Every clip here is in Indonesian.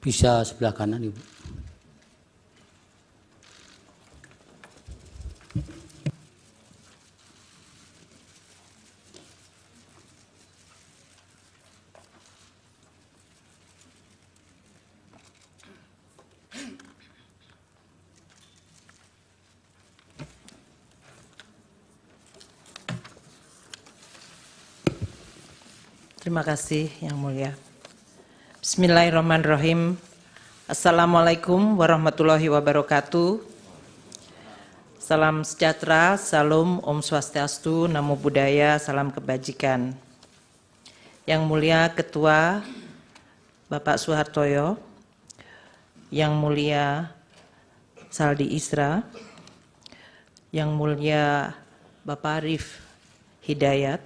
Bisa sebelah kanan, Ibu. Terima kasih Yang Mulia. Bismillahirrahmanirrahim. Assalamualaikum warahmatullahi wabarakatuh. Salam sejahtera, salam, Om Swastiastu, Namo Buddhaya, salam kebajikan. Yang Mulia Ketua Bapak Soehartoyo, Yang Mulia Saldi Isra, Yang Mulia Bapak Arif Hidayat,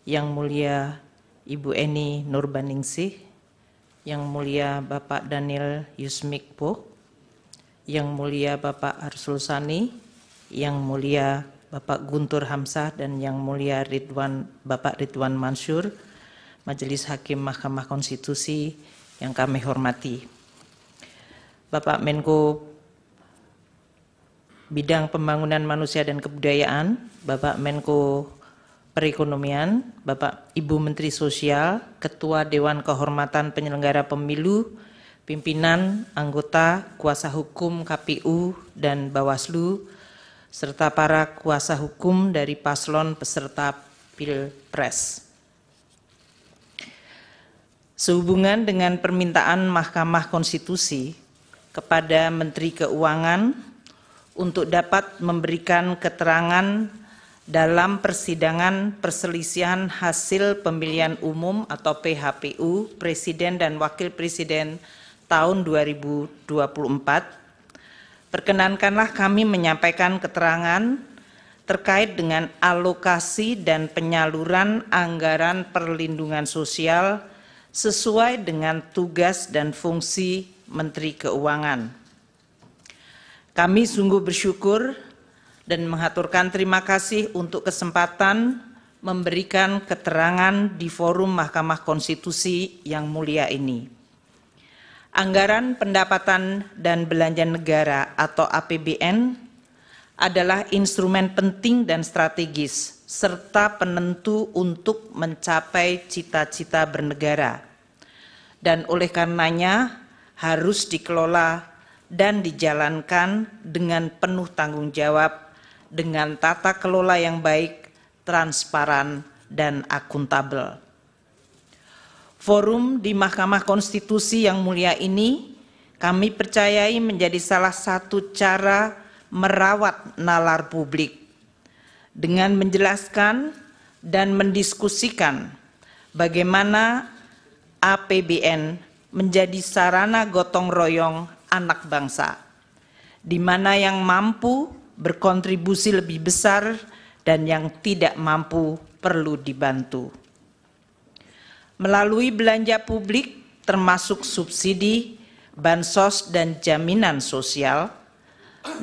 Yang Mulia Ibu Eni Nurbaningsih, Yang Mulia Bapak Daniel Yusmikpo, Yang Mulia Bapak Arsul Sani, Yang Mulia Bapak Guntur Hamzah, dan Yang Mulia Bapak Ridwan Mansur, Majelis Hakim Mahkamah Konstitusi yang kami hormati. Bapak Menko Bidang Pembangunan Manusia dan Kebudayaan, Bapak Menko Perekonomian, Bapak Ibu Menteri Sosial, Ketua Dewan Kehormatan Penyelenggara Pemilu, pimpinan, anggota, kuasa hukum KPU dan Bawaslu, serta para kuasa hukum dari paslon peserta Pilpres. Sehubungan dengan permintaan Mahkamah Konstitusi kepada Menteri Keuangan untuk dapat memberikan keterangan dalam persidangan perselisihan hasil pemilihan umum atau PHPU Presiden dan Wakil Presiden tahun 2024, perkenankanlah kami menyampaikan keterangan terkait dengan alokasi dan penyaluran anggaran perlindungan sosial sesuai dengan tugas dan fungsi Menteri Keuangan. Kami sungguh bersyukur dan mengaturkan terima kasih untuk kesempatan memberikan keterangan di forum Mahkamah Konstitusi yang mulia ini. Anggaran pendapatan dan belanja negara atau APBN adalah instrumen penting dan strategis serta penentu untuk mencapai cita-cita bernegara, dan oleh karenanya harus dikelola dan dijalankan dengan penuh tanggung jawab dengan tata kelola yang baik, transparan, dan akuntabel. Forum di Mahkamah Konstitusi yang mulia ini kami percayai menjadi salah satu cara merawat nalar publik dengan menjelaskan dan mendiskusikan bagaimana APBN menjadi sarana gotong royong anak bangsa, di mana yang mampu berkontribusi lebih besar dan yang tidak mampu perlu dibantu. Melalui belanja publik termasuk subsidi, bansos, dan jaminan sosial,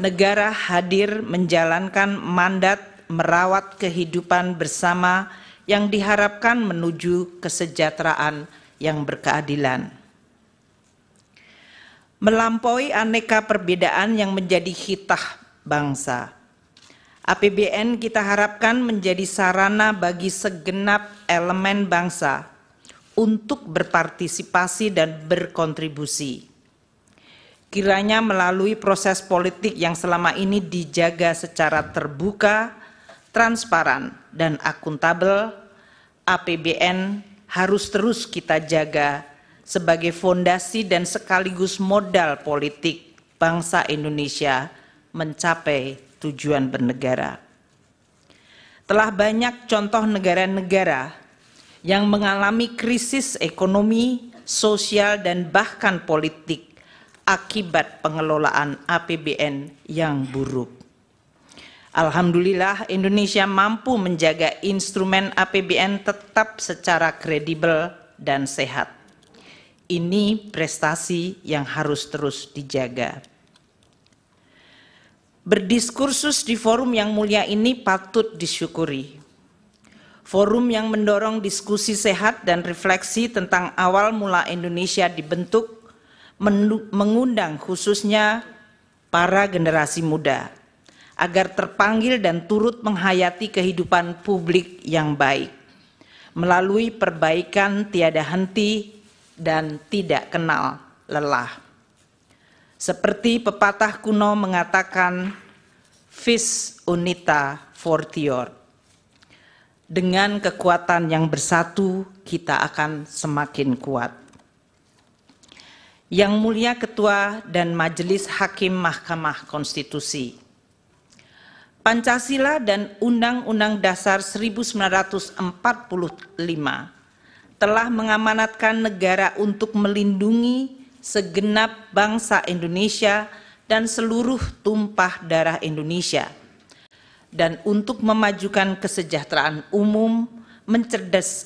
negara hadir menjalankan mandat merawat kehidupan bersama yang diharapkan menuju kesejahteraan yang berkeadilan. Melampaui aneka perbedaan yang menjadi hitah bangsa, APBN kita harapkan menjadi sarana bagi segenap elemen bangsa untuk berpartisipasi dan berkontribusi. Kiranya melalui proses politik yang selama ini dijaga secara terbuka, transparan, dan akuntabel, APBN harus terus kita jaga sebagai fondasi dan sekaligus modal politik bangsa Indonesia mencapai tujuan bernegara. Telah banyak contoh negara-negara yang mengalami krisis ekonomi, sosial, dan bahkan politik akibat pengelolaan APBN yang buruk. Alhamdulillah, Indonesia mampu menjaga instrumen APBN tetap secara kredibel dan sehat. Ini prestasi yang harus terus dijaga. Berdiskursus di forum yang mulia ini patut disyukuri. Forum yang mendorong diskusi sehat dan refleksi tentang awal mula Indonesia dibentuk mengundang khususnya para generasi muda agar terpanggil dan turut menghayati kehidupan publik yang baik melalui perbaikan tiada henti dan tidak kenal lelah. Seperti pepatah kuno mengatakan, vis unita fortior. Dengan kekuatan yang bersatu, kita akan semakin kuat. Yang Mulia Ketua dan Majelis Hakim Mahkamah Konstitusi, Pancasila dan Undang-Undang Dasar 1945 telah mengamanatkan negara untuk melindungi segenap bangsa Indonesia dan seluruh tumpah darah Indonesia, dan untuk memajukan kesejahteraan umum,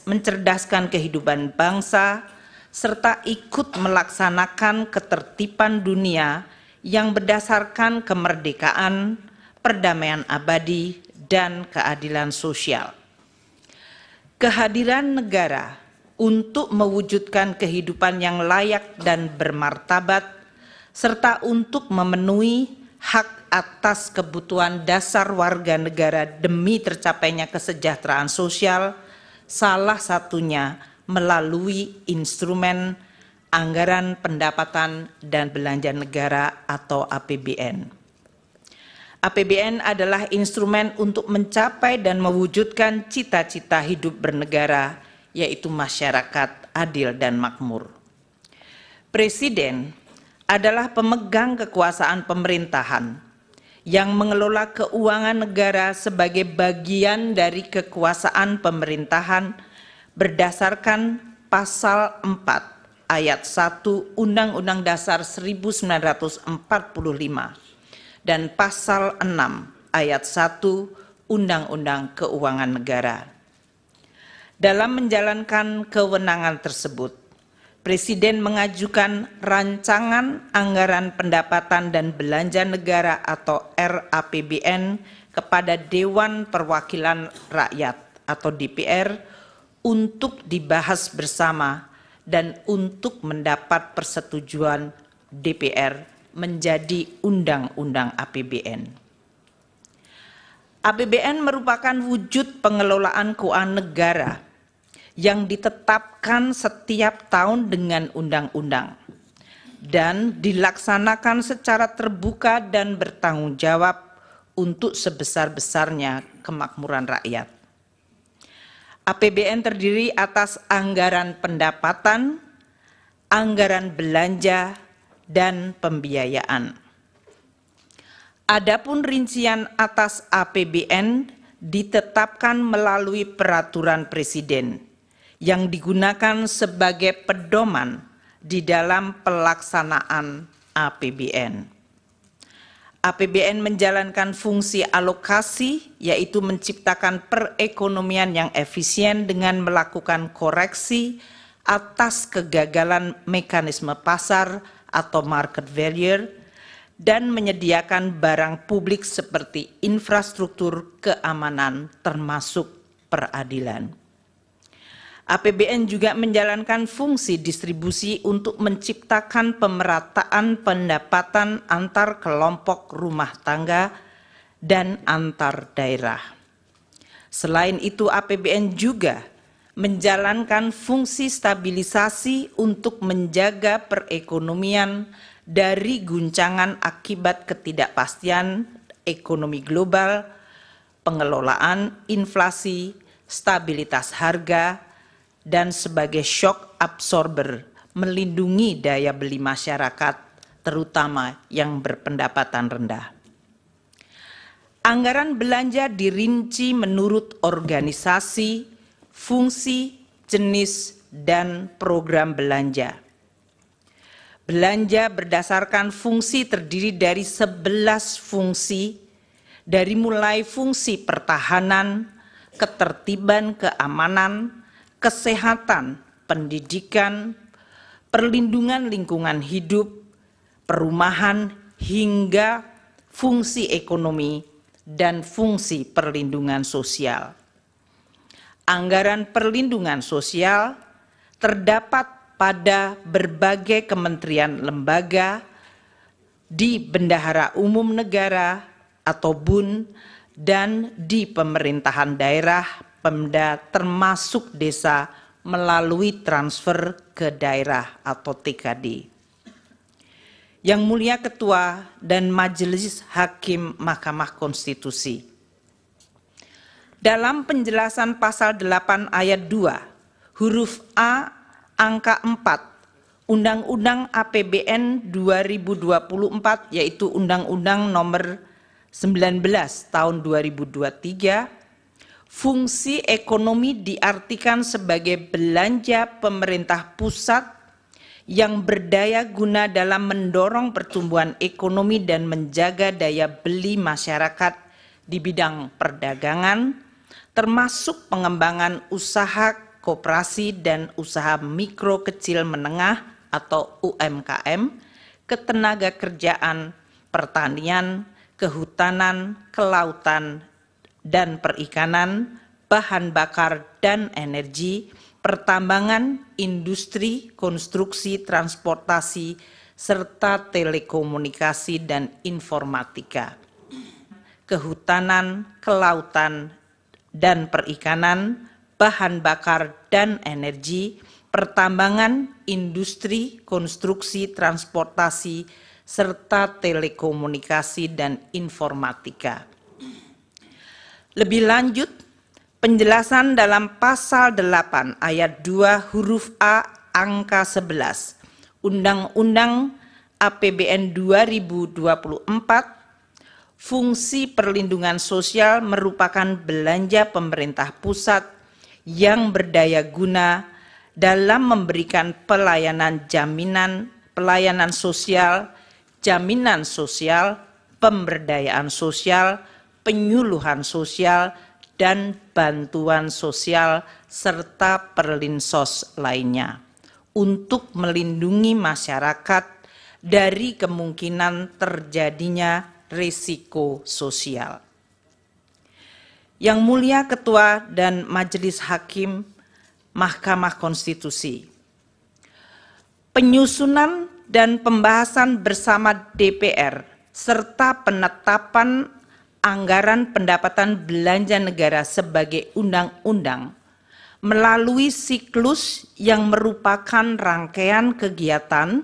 mencerdaskan kehidupan bangsa, serta ikut melaksanakan ketertiban dunia yang berdasarkan kemerdekaan, perdamaian abadi, dan keadilan sosial. Kehadiran negara untuk mewujudkan kehidupan yang layak dan bermartabat, serta untuk memenuhi hak atas kebutuhan dasar warga negara demi tercapainya kesejahteraan sosial, salah satunya melalui instrumen anggaran pendapatan dan belanja negara atau APBN. APBN adalah instrumen untuk mencapai dan mewujudkan cita-cita hidup bernegara, yaitu masyarakat adil dan makmur. Presiden adalah pemegang kekuasaan pemerintahan yang mengelola keuangan negara sebagai bagian dari kekuasaan pemerintahan berdasarkan Pasal 4 Ayat 1 Undang-Undang Dasar 1945 dan Pasal 6 Ayat 1 Undang-Undang Keuangan Negara. Dalam menjalankan kewenangan tersebut, Presiden mengajukan rancangan anggaran pendapatan dan belanja negara atau RAPBN kepada Dewan Perwakilan Rakyat atau DPR untuk dibahas bersama dan untuk mendapat persetujuan DPR menjadi Undang-Undang APBN. APBN merupakan wujud pengelolaan keuangan negara yang ditetapkan setiap tahun dengan undang-undang dan dilaksanakan secara terbuka dan bertanggung jawab untuk sebesar-besarnya kemakmuran rakyat. APBN terdiri atas anggaran pendapatan, anggaran belanja, dan pembiayaan. Adapun rincian atas APBN ditetapkan melalui peraturan Presiden yang digunakan sebagai pedoman di dalam pelaksanaan APBN. APBN menjalankan fungsi alokasi, yaitu menciptakan perekonomian yang efisien dengan melakukan koreksi atas kegagalan mekanisme pasar atau market failure, dan menyediakan barang publik seperti infrastruktur keamanan termasuk peradilan. APBN juga menjalankan fungsi distribusi untuk menciptakan pemerataan pendapatan antar kelompok rumah tangga dan antar daerah. Selain itu, APBN juga menjalankan fungsi stabilisasi untuk menjaga perekonomian dari guncangan akibat ketidakpastian ekonomi global, pengelolaan inflasi, stabilitas harga, dan sebagai shock absorber melindungi daya beli masyarakat, terutama yang berpendapatan rendah. Anggaran belanja dirinci menurut organisasi, fungsi, jenis, dan program belanja. Belanja berdasarkan fungsi terdiri dari 11 fungsi, dari mulai fungsi pertahanan, ketertiban, keamanan, kesehatan, pendidikan, perlindungan lingkungan hidup, perumahan, hingga fungsi ekonomi dan fungsi perlindungan sosial. Anggaran perlindungan sosial terdapat pada berbagai kementerian lembaga, di Bendahara Umum Negara atau BUN, dan di pemerintahan daerah, Pemda, termasuk desa melalui transfer ke daerah atau TKD. Yang Mulia Ketua dan Majelis Hakim Mahkamah Konstitusi, dalam penjelasan pasal 8 ayat 2, huruf A, angka 4, Undang-Undang APBN 2024, yaitu Undang-Undang Nomor 19 Tahun 2023, fungsi ekonomi diartikan sebagai belanja pemerintah pusat yang berdaya guna dalam mendorong pertumbuhan ekonomi dan menjaga daya beli masyarakat di bidang perdagangan, termasuk pengembangan usaha koperasi dan usaha mikro kecil menengah atau UMKM, ketenaga kerjaan, pertanian, kehutanan, kelautan, dan perikanan, bahan bakar dan energi, pertambangan, industri, konstruksi, transportasi, serta telekomunikasi dan informatika. Kehutanan, kelautan, dan perikanan, bahan bakar dan energi, pertambangan, industri, konstruksi, transportasi, serta telekomunikasi dan informatika. Lebih lanjut, penjelasan dalam pasal 8 ayat 2 huruf A angka 11 Undang-Undang APBN 2024, fungsi perlindungan sosial merupakan belanja pemerintah pusat yang berdaya guna dalam memberikan pelayanan sosial, jaminan sosial, pemberdayaan sosial, penyuluhan sosial, dan bantuan sosial serta perlinsos lainnya untuk melindungi masyarakat dari kemungkinan terjadinya risiko sosial. Yang Mulia Ketua dan Majelis Hakim Mahkamah Konstitusi, penyusunan dan pembahasan bersama DPR serta penetapan anggaran pendapatan belanja negara sebagai undang-undang melalui siklus yang merupakan rangkaian kegiatan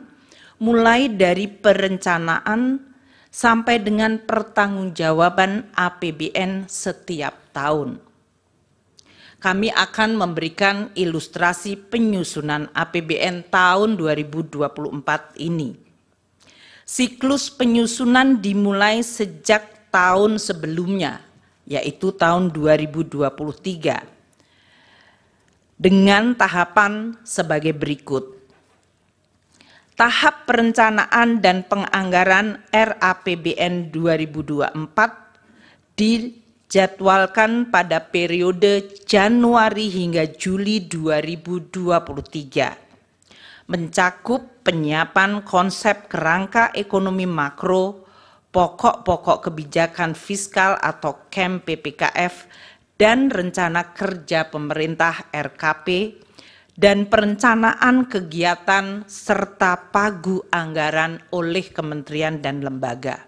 mulai dari perencanaan sampai dengan pertanggungjawaban APBN setiap tahun. Kami akan memberikan ilustrasi penyusunan APBN tahun 2024 ini. Siklus penyusunan dimulai sejak tahun sebelumnya, yaitu tahun 2023, dengan tahapan sebagai berikut. Tahap perencanaan dan penganggaran RAPBN 2024 dijadwalkan pada periode Januari hingga Juli 2023, mencakup penyiapan konsep kerangka ekonomi makro, pokok-pokok kebijakan fiskal atau KEM PPKF, dan rencana kerja pemerintah RKP, dan perencanaan kegiatan serta pagu anggaran oleh kementerian dan lembaga.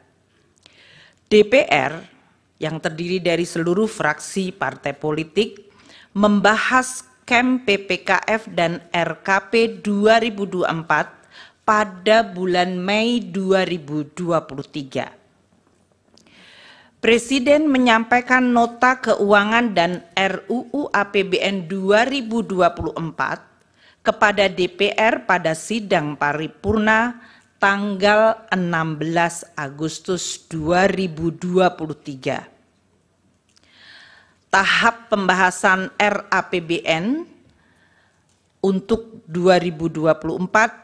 DPR yang terdiri dari seluruh fraksi partai politik membahas KEM PPKF dan RKP 2024 pada bulan Mei 2023. Presiden menyampaikan nota keuangan dan RUU APBN 2024 kepada DPR pada sidang paripurna tanggal 16 Agustus 2023. Tahap pembahasan RAPBN untuk 2024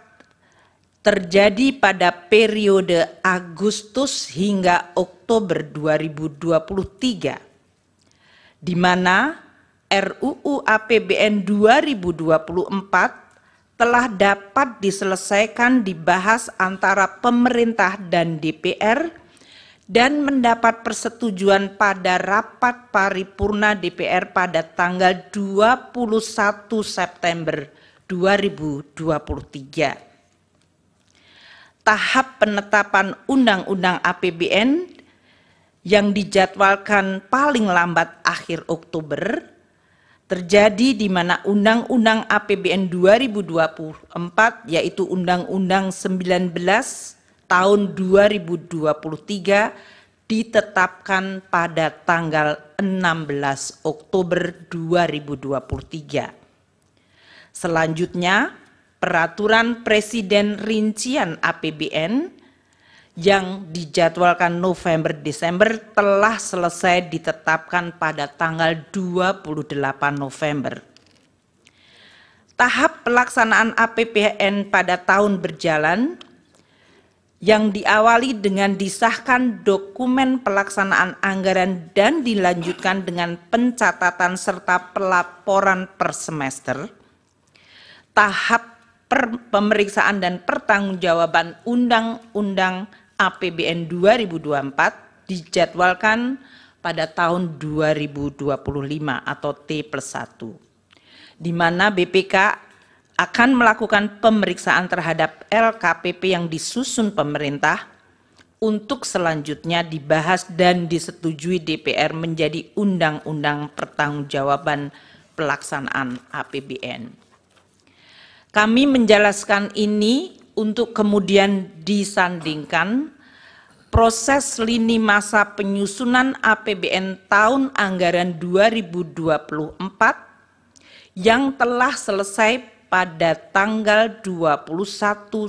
terjadi pada periode Agustus hingga Oktober 2023, di mana RUU APBN 2024 telah dapat diselesaikan dibahas antara pemerintah dan DPR dan mendapat persetujuan pada rapat paripurna DPR pada tanggal 21 September 2023. Tahap penetapan Undang-Undang APBN yang dijadwalkan paling lambat akhir Oktober terjadi di mana Undang-Undang APBN 2024 yaitu Undang-Undang 19 tahun 2023 ditetapkan pada tanggal 16 Oktober 2023. Selanjutnya, Peraturan Presiden Rincian APBN yang dijadwalkan November-Desember telah selesai ditetapkan pada tanggal 28 November. Tahap pelaksanaan APBN pada tahun berjalan yang diawali dengan disahkan dokumen pelaksanaan anggaran dan dilanjutkan dengan pencatatan serta pelaporan per semester. Tahap pemeriksaan dan pertanggungjawaban Undang-Undang APBN 2024 dijadwalkan pada tahun 2025 atau T+1, di mana BPK akan melakukan pemeriksaan terhadap LKPP yang disusun pemerintah untuk selanjutnya dibahas dan disetujui DPR menjadi Undang-Undang Pertanggungjawaban Pelaksanaan APBN. Kami menjelaskan ini untuk kemudian disandingkan proses lini masa penyusunan APBN tahun anggaran 2024 yang telah selesai pada tanggal 21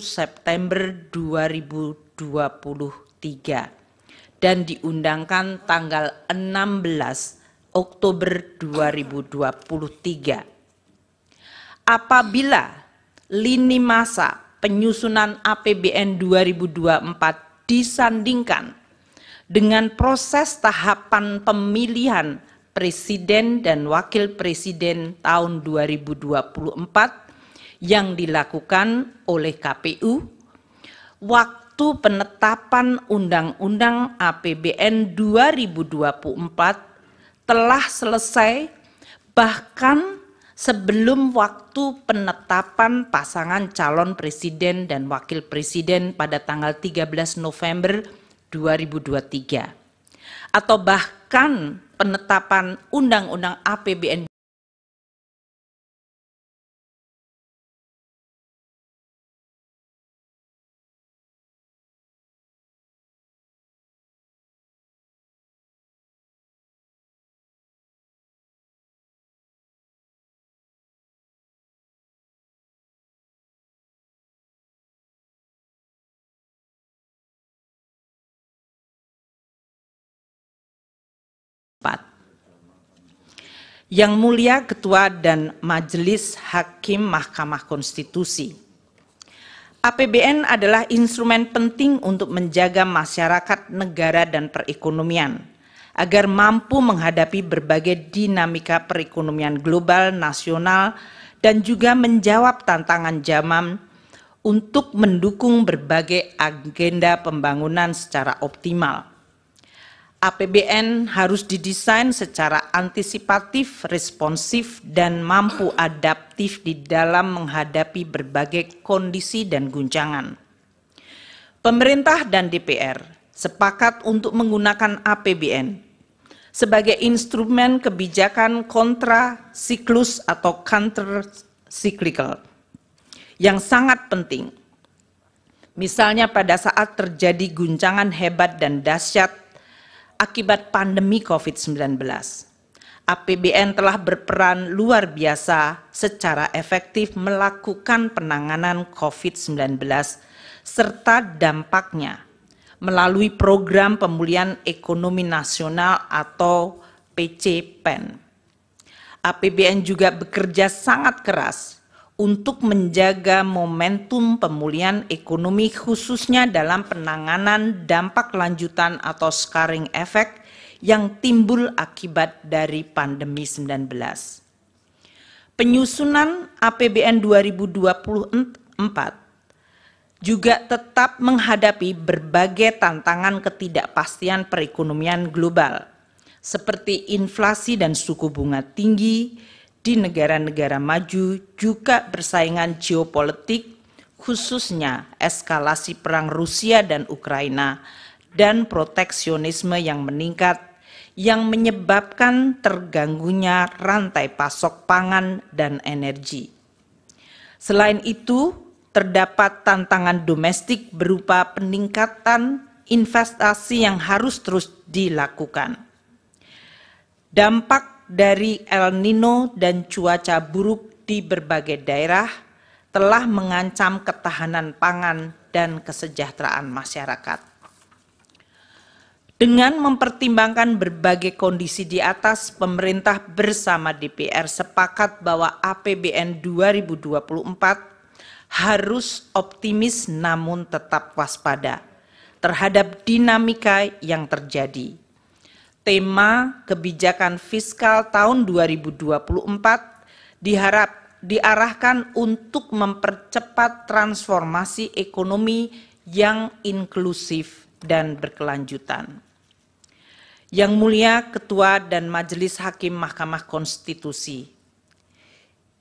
September 2023 dan diundangkan tanggal 16 Oktober 2023. Apabila lini masa penyusunan APBN 2024 disandingkan dengan proses tahapan pemilihan Presiden dan Wakil Presiden tahun 2024 yang dilakukan oleh KPU, waktu penetapan Undang-Undang APBN 2024 telah selesai bahkan sebelum waktu penetapan pasangan calon presiden dan wakil presiden pada tanggal 13 November 2023 atau bahkan penetapan Undang-Undang APBN Yang Mulia Ketua dan Majelis Hakim Mahkamah Konstitusi. APBN adalah instrumen penting untuk menjaga masyarakat, negara, dan perekonomian agar mampu menghadapi berbagai dinamika perekonomian global, nasional, dan juga menjawab tantangan zaman untuk mendukung berbagai agenda pembangunan secara optimal. APBN harus didesain secara antisipatif, responsif, dan mampu adaptif di dalam menghadapi berbagai kondisi dan guncangan. Pemerintah dan DPR sepakat untuk menggunakan APBN sebagai instrumen kebijakan kontra-siklus atau counter-cyclical yang sangat penting. Misalnya pada saat terjadi guncangan hebat dan dahsyat akibat pandemi COVID-19, APBN telah berperan luar biasa secara efektif melakukan penanganan COVID-19 serta dampaknya melalui Program Pemulihan Ekonomi Nasional atau PCPEN. APBN juga bekerja sangat keras untuk menjaga momentum pemulihan ekonomi khususnya dalam penanganan dampak lanjutan atau scarring effect yang timbul akibat dari pandemi 19. Penyusunan APBN 2024 juga tetap menghadapi berbagai tantangan ketidakpastian perekonomian global seperti inflasi dan suku bunga tinggi, di negara-negara maju juga persaingan geopolitik, khususnya eskalasi perang Rusia dan Ukraina dan proteksionisme yang meningkat yang menyebabkan terganggunya rantai pasok pangan dan energi. Selain itu, terdapat tantangan domestik berupa peningkatan investasi yang harus terus dilakukan. Dampak dari El Nino dan cuaca buruk di berbagai daerah telah mengancam ketahanan pangan dan kesejahteraan masyarakat. Dengan mempertimbangkan berbagai kondisi di atas, pemerintah bersama DPR sepakat bahwa APBN 2024 harus optimis namun tetap waspada terhadap dinamika yang terjadi. Tema kebijakan fiskal tahun 2024 diarahkan untuk mempercepat transformasi ekonomi yang inklusif dan berkelanjutan. Yang Mulia Ketua dan Majelis Hakim Mahkamah Konstitusi,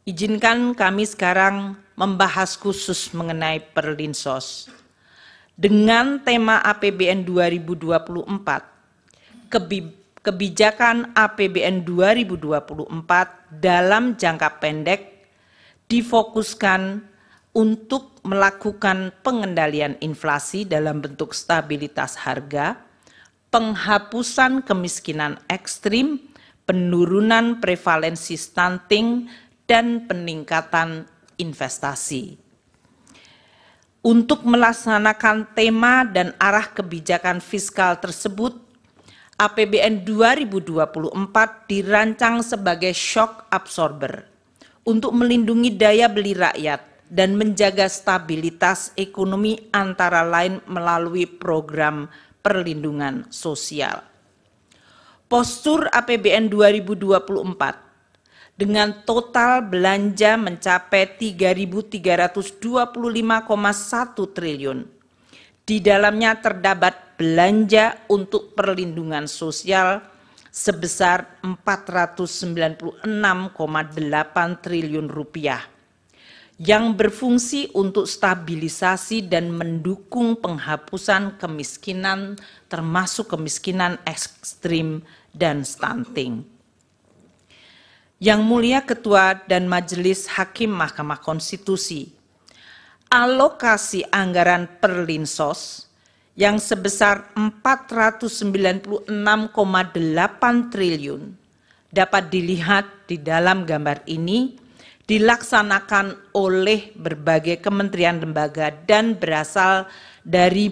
izinkan kami sekarang membahas khusus mengenai Perlinsos. Dengan tema APBN 2024, kebijakan APBN 2024 dalam jangka pendek difokuskan untuk melakukan pengendalian inflasi dalam bentuk stabilitas harga, penghapusan kemiskinan ekstrim, penurunan prevalensi stunting, dan peningkatan investasi. Untuk melaksanakan tema dan arah kebijakan fiskal tersebut, APBN 2024 dirancang sebagai shock absorber untuk melindungi daya beli rakyat dan menjaga stabilitas ekonomi antara lain melalui program perlindungan sosial. Postur APBN 2024 dengan total belanja mencapai 3.325,1 triliun. Di dalamnya terdapat belanja untuk perlindungan sosial sebesar 496,8 triliun rupiah yang berfungsi untuk stabilisasi dan mendukung penghapusan kemiskinan termasuk kemiskinan ekstrim dan stunting. Yang Mulia Ketua dan Majelis Hakim Mahkamah Konstitusi, alokasi anggaran Perlinsos yang sebesar 496,8 triliun dapat dilihat di dalam gambar ini dilaksanakan oleh berbagai kementerian lembaga dan berasal dari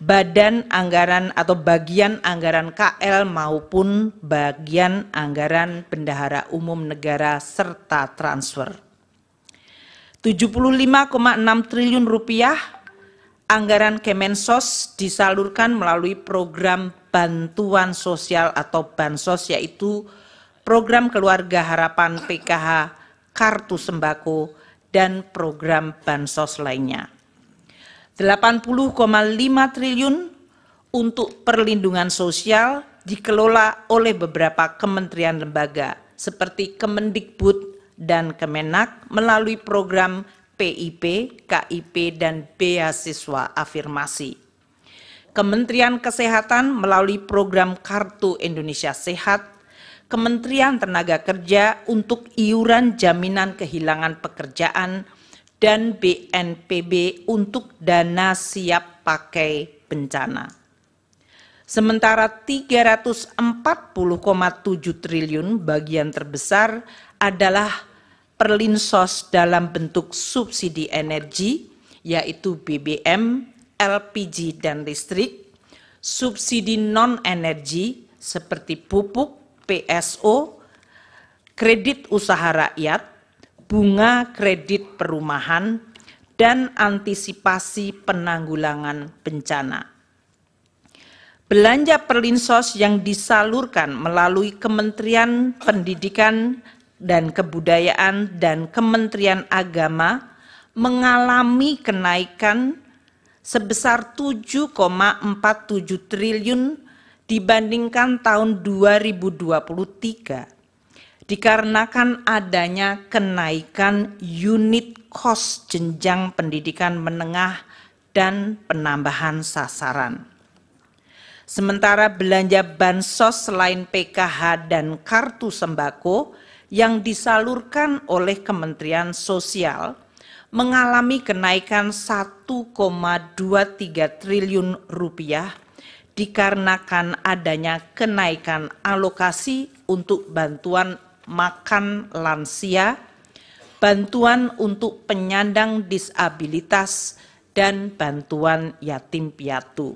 badan anggaran atau bagian anggaran KL maupun bagian anggaran bendahara umum negara serta transfer. 75,6 triliun rupiah anggaran Kemensos disalurkan melalui program bantuan sosial atau Bansos, yaitu program Keluarga Harapan PKH, Kartu Sembako, dan program Bansos lainnya. 80,5 triliun untuk perlindungan sosial dikelola oleh beberapa kementerian lembaga seperti Kemendikbud dan Kemenak melalui program PIP, KIP, dan beasiswa afirmasi. Kementerian Kesehatan melalui program Kartu Indonesia Sehat, Kementerian Tenaga Kerja untuk iuran jaminan kehilangan pekerjaan, dan BNPB untuk dana siap pakai bencana. Sementara 340,7 triliun bagian terbesar adalah Perlinsos dalam bentuk subsidi energi, yaitu BBM, LPG, dan listrik, subsidi non-energi seperti pupuk, PSO, kredit usaha rakyat, bunga kredit perumahan, dan antisipasi penanggulangan bencana. Belanja Perlinsos yang disalurkan melalui Kementerian Pendidikan dan Kebudayaan dan Kementerian Agama mengalami kenaikan sebesar 7,47 triliun dibandingkan tahun 2023. dikarenakan adanya kenaikan unit cost jenjang pendidikan menengah dan penambahan sasaran. Sementara belanja bansos selain PKH dan kartu sembako yang disalurkan oleh Kementerian Sosial mengalami kenaikan 1,23 triliun rupiah dikarenakan adanya kenaikan alokasi untuk bantuan makan lansia, bantuan untuk penyandang disabilitas, dan bantuan yatim piatu.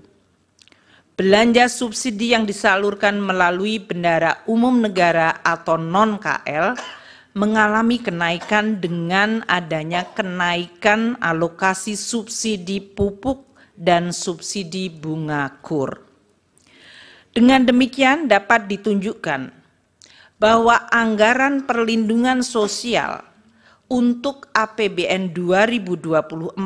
Belanja subsidi yang disalurkan melalui Bendahara Umum Negara atau non-KL mengalami kenaikan dengan adanya kenaikan alokasi subsidi pupuk dan subsidi bunga KUR. Dengan demikian dapat ditunjukkan bahwa anggaran perlindungan sosial untuk APBN 2024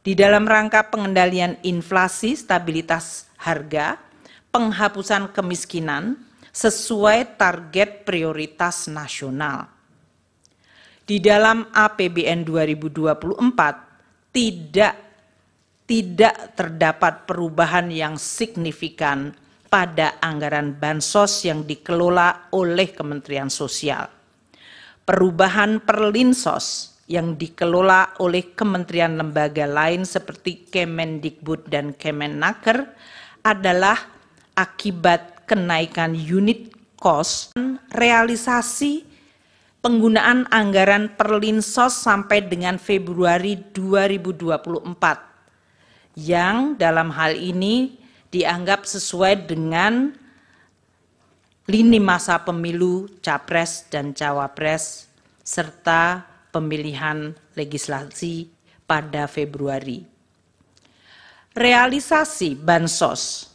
di dalam rangka pengendalian inflasi, stabilitas harga, penghapusan kemiskinan sesuai target prioritas nasional. Di dalam APBN 2024 tidak terdapat perubahan yang signifikan pada anggaran bansos yang dikelola oleh Kementerian Sosial. Perubahan perlinsos yang dikelola oleh kementerian lembaga lain seperti Kemendikbud dan Kemenaker adalah akibat kenaikan unit cost, realisasi penggunaan anggaran perlinsos sampai dengan Februari 2024 yang dalam hal ini dianggap sesuai dengan lini masa pemilu Capres dan Cawapres serta pemilihan legislasi pada Februari. Realisasi bansos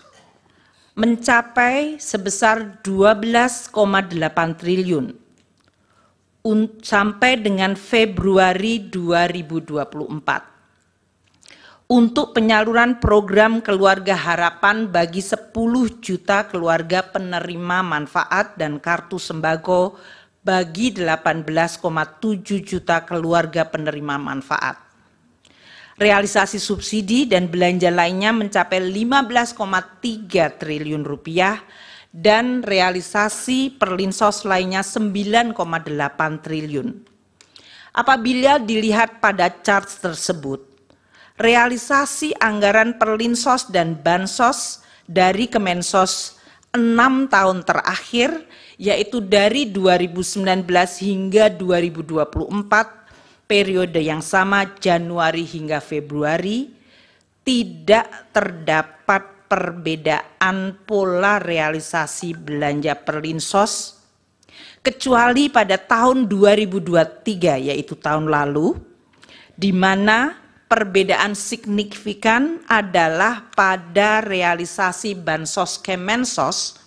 mencapai sebesar 12,8 triliun sampai dengan Februari 2024 untuk penyaluran program Keluarga Harapan bagi 10 juta keluarga penerima manfaat dan kartu sembako bagi 18,7 juta keluarga penerima manfaat. Realisasi subsidi dan belanja lainnya mencapai 15,3 triliun rupiah dan realisasi perlinsos lainnya 9,8 triliun. Apabila dilihat pada chart tersebut, realisasi anggaran perlinsos dan bansos dari Kemensos 6 tahun terakhir, yaitu dari 2019 hingga 2024, periode yang sama Januari hingga Februari, tidak terdapat perbedaan pola realisasi belanja perlinsos, kecuali pada tahun 2023, yaitu tahun lalu, di mana perbedaan signifikan adalah pada realisasi bansos Kemensos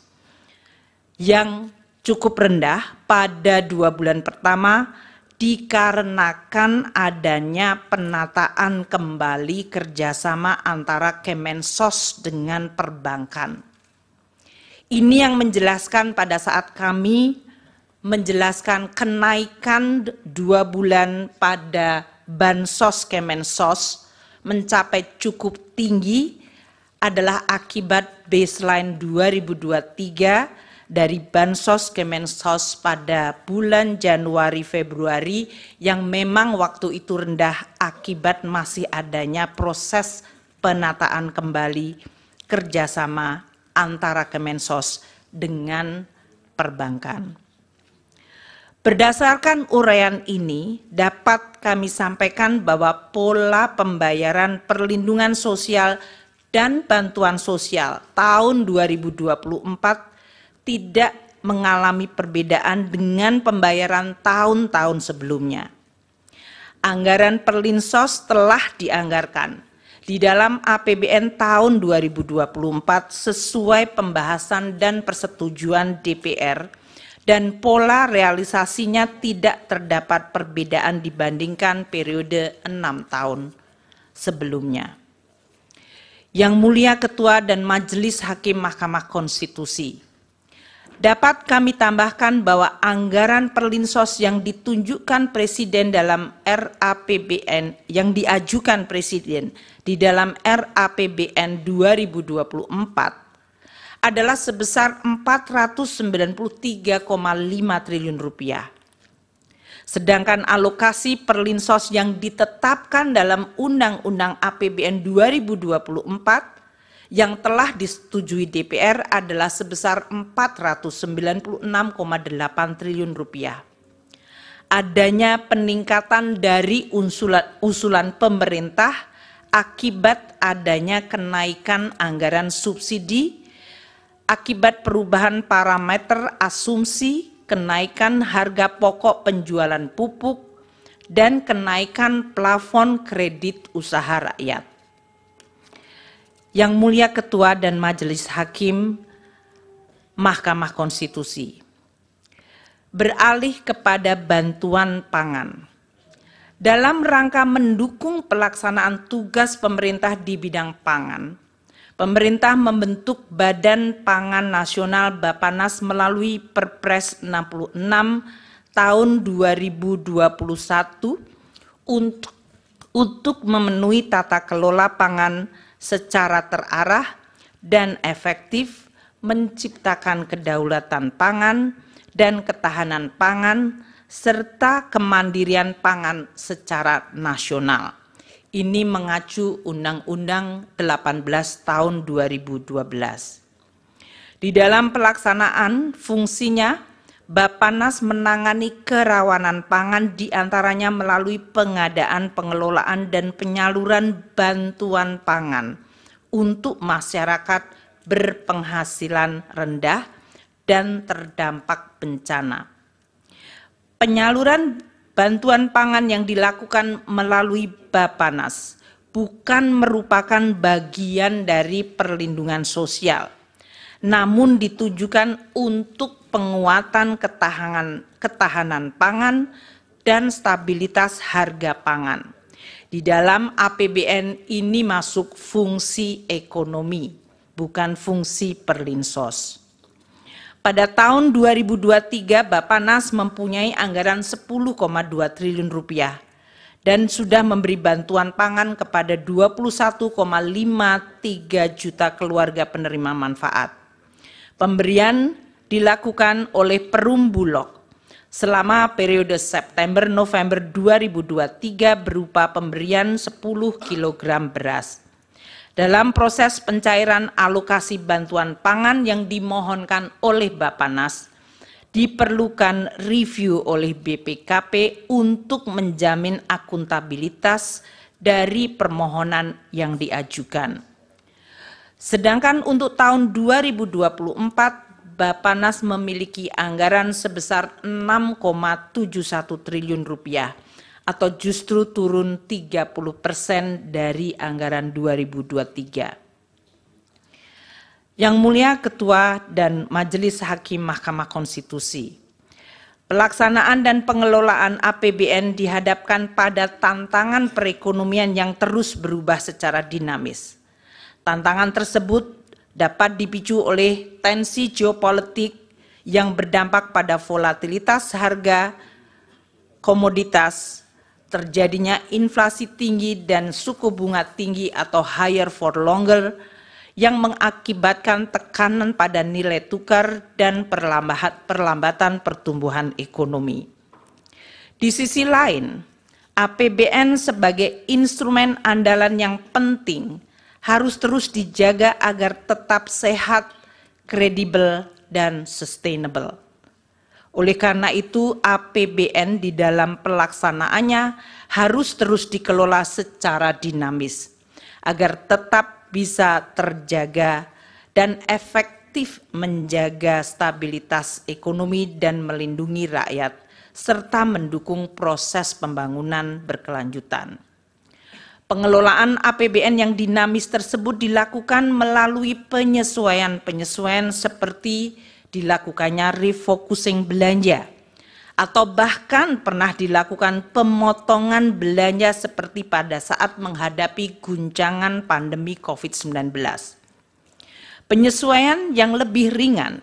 yang cukup rendah pada 2 bulan pertama dikarenakan adanya penataan kembali kerjasama antara Kemensos dengan perbankan. Ini yang menjelaskan pada saat kami menjelaskan kenaikan 2 bulan pada bansos Kemensos mencapai cukup tinggi adalah akibat baseline 2023 dari bansos Kemensos pada bulan Januari Februari yang memang waktu itu rendah akibat masih adanya proses penataan kembali kerjasama antara Kemensos dengan perbankan. Berdasarkan uraian ini, dapat kami sampaikan bahwa pola pembayaran perlindungan sosial dan bantuan sosial tahun 2024 tidak mengalami perbedaan dengan pembayaran tahun-tahun sebelumnya. Anggaran perlinsos telah dianggarkan di dalam APBN tahun 2024 sesuai pembahasan dan persetujuan DPR, dan pola realisasinya tidak terdapat perbedaan dibandingkan periode 6 tahun sebelumnya. Yang Mulia Ketua dan Majelis Hakim Mahkamah Konstitusi, Dapat kami tambahkan bahwa anggaran Perlinsos yang ditunjukkan Presiden dalam RAPBN yang diajukan Presiden di dalam RAPBN 2024 adalah sebesar 493,5 triliun rupiah. Sedangkan alokasi Perlinsos yang ditetapkan dalam Undang-Undang APBN 2024 yang telah disetujui DPR adalah sebesar 496,8 triliun rupiah. Adanya peningkatan dari usulan pemerintah akibat adanya kenaikan anggaran subsidi, akibat perubahan parameter asumsi, kenaikan harga pokok penjualan pupuk, dan kenaikan plafon kredit usaha rakyat. Yang Mulia Ketua dan Majelis Hakim Mahkamah Konstitusi, beralih kepada bantuan pangan. Dalam rangka mendukung pelaksanaan tugas pemerintah di bidang pangan, pemerintah membentuk Badan Pangan Nasional Bappenas melalui Perpres 66 tahun 2021 untuk memenuhi tata kelola pangan secara terarah dan efektif, menciptakan kedaulatan pangan dan ketahanan pangan, serta kemandirian pangan secara nasional. Ini mengacu Undang-Undang 18 tahun 2012. Di dalam pelaksanaan fungsinya, Bappenas menangani kerawanan pangan diantaranya melalui pengadaan, pengelolaan, dan penyaluran bantuan pangan untuk masyarakat berpenghasilan rendah dan terdampak bencana. Penyaluran bantuan pangan yang dilakukan melalui Bappenas bukan merupakan bagian dari perlindungan sosial, namun ditujukan untuk penguatan ketahanan pangan dan stabilitas harga pangan. Di dalam APBN ini masuk fungsi ekonomi, bukan fungsi Perlinsos. Pada tahun 2023, Bappenas mempunyai anggaran 10,2 triliun rupiah dan sudah memberi bantuan pangan kepada 21,53 juta keluarga penerima manfaat. Pemberian dilakukan oleh Perum Bulog selama periode September-November 2023 berupa pemberian 10 kg beras. Dalam proses pencairan alokasi bantuan pangan yang dimohonkan oleh Bappenas, diperlukan review oleh BPKP untuk menjamin akuntabilitas dari permohonan yang diajukan. Sedangkan untuk tahun 2024, Bappenas memiliki anggaran sebesar 6,71 triliun rupiah atau justru turun 30% dari anggaran 2023. Yang Mulia Ketua dan Majelis Hakim Mahkamah Konstitusi, pelaksanaan dan pengelolaan APBN dihadapkan pada tantangan perekonomian yang terus berubah secara dinamis. Tantangan tersebut dapat dipicu oleh tensi geopolitik yang berdampak pada volatilitas harga komoditas, terjadinya inflasi tinggi dan suku bunga tinggi atau higher for longer yang mengakibatkan tekanan pada nilai tukar dan perlambatan pertumbuhan ekonomi. Di sisi lain, APBN sebagai instrumen andalan yang penting harus terus dijaga agar tetap sehat, kredibel, dan sustainable. Oleh karena itu, APBN di dalam pelaksanaannya harus terus dikelola secara dinamis, agar tetap bisa terjaga dan efektif menjaga stabilitas ekonomi dan melindungi rakyat, serta mendukung proses pembangunan berkelanjutan. Pengelolaan APBN yang dinamis tersebut dilakukan melalui penyesuaian-penyesuaian seperti dilakukannya refocusing belanja, atau bahkan pernah dilakukan pemotongan belanja seperti pada saat menghadapi guncangan pandemi COVID-19. Penyesuaian yang lebih ringan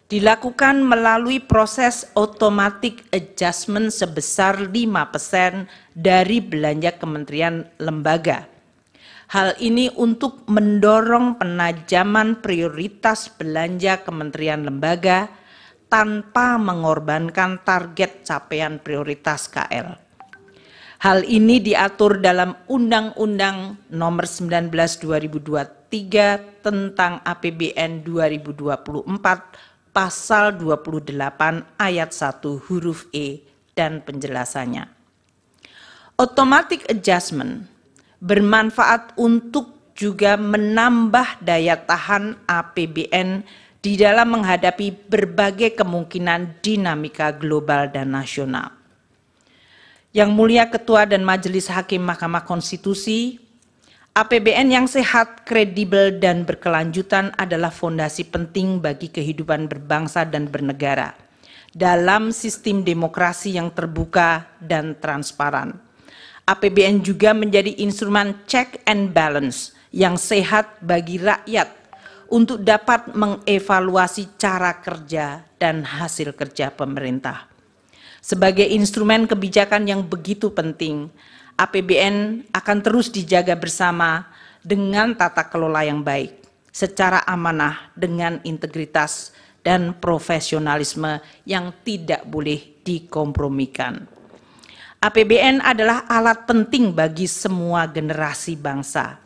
dilakukan melalui proses automatic adjustment sebesar 5% dari belanja kementerian lembaga. Hal ini untuk mendorong penajaman prioritas belanja kementerian lembaga tanpa mengorbankan target capaian prioritas KL. Hal ini diatur dalam Undang-Undang Nomor 19 2023 tentang APBN 2024 Pasal 28 ayat 1 huruf E dan penjelasannya. Automatic adjustment bermanfaat untuk juga menambah daya tahan APBN di dalam menghadapi berbagai kemungkinan dinamika global dan nasional. Yang Mulia Ketua dan Majelis Hakim Mahkamah Konstitusi, APBN yang sehat, kredibel, dan berkelanjutan adalah fondasi penting bagi kehidupan berbangsa dan bernegara dalam sistem demokrasi yang terbuka dan transparan. APBN juga menjadi instrumen check and balance yang sehat bagi rakyat untuk dapat mengevaluasi cara kerja dan hasil kerja pemerintah. Sebagai instrumen kebijakan yang begitu penting, APBN akan terus dijaga bersama dengan tata kelola yang baik, secara amanah dengan integritas dan profesionalisme yang tidak boleh dikompromikan. APBN adalah alat penting bagi semua generasi bangsa,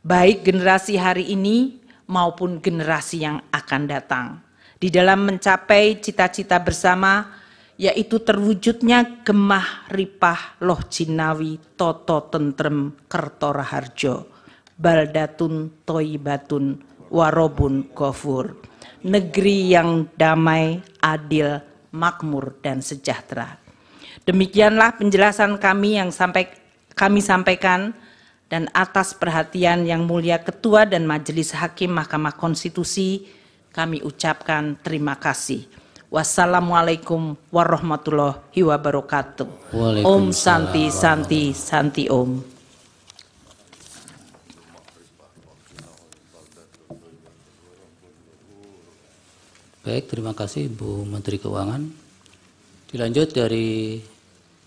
baik generasi hari ini maupun generasi yang akan datang, di dalam mencapai cita-cita bersama, yaitu terwujudnya gemah ripah loh jinawi toto tentrem kerto raharjo, baldatun toibatun warobun ghafur, negeri yang damai, adil, makmur, dan sejahtera. Demikianlah penjelasan kami yang kami sampaikan, dan atas perhatian Yang Mulia Ketua dan Majelis Hakim Mahkamah Konstitusi, kami ucapkan terima kasih. Wassalamualaikum warahmatullahi wabarakatuh. Om Santi Santi Santi Om. Baik, terima kasih Ibu Menteri Keuangan. Dilanjut dari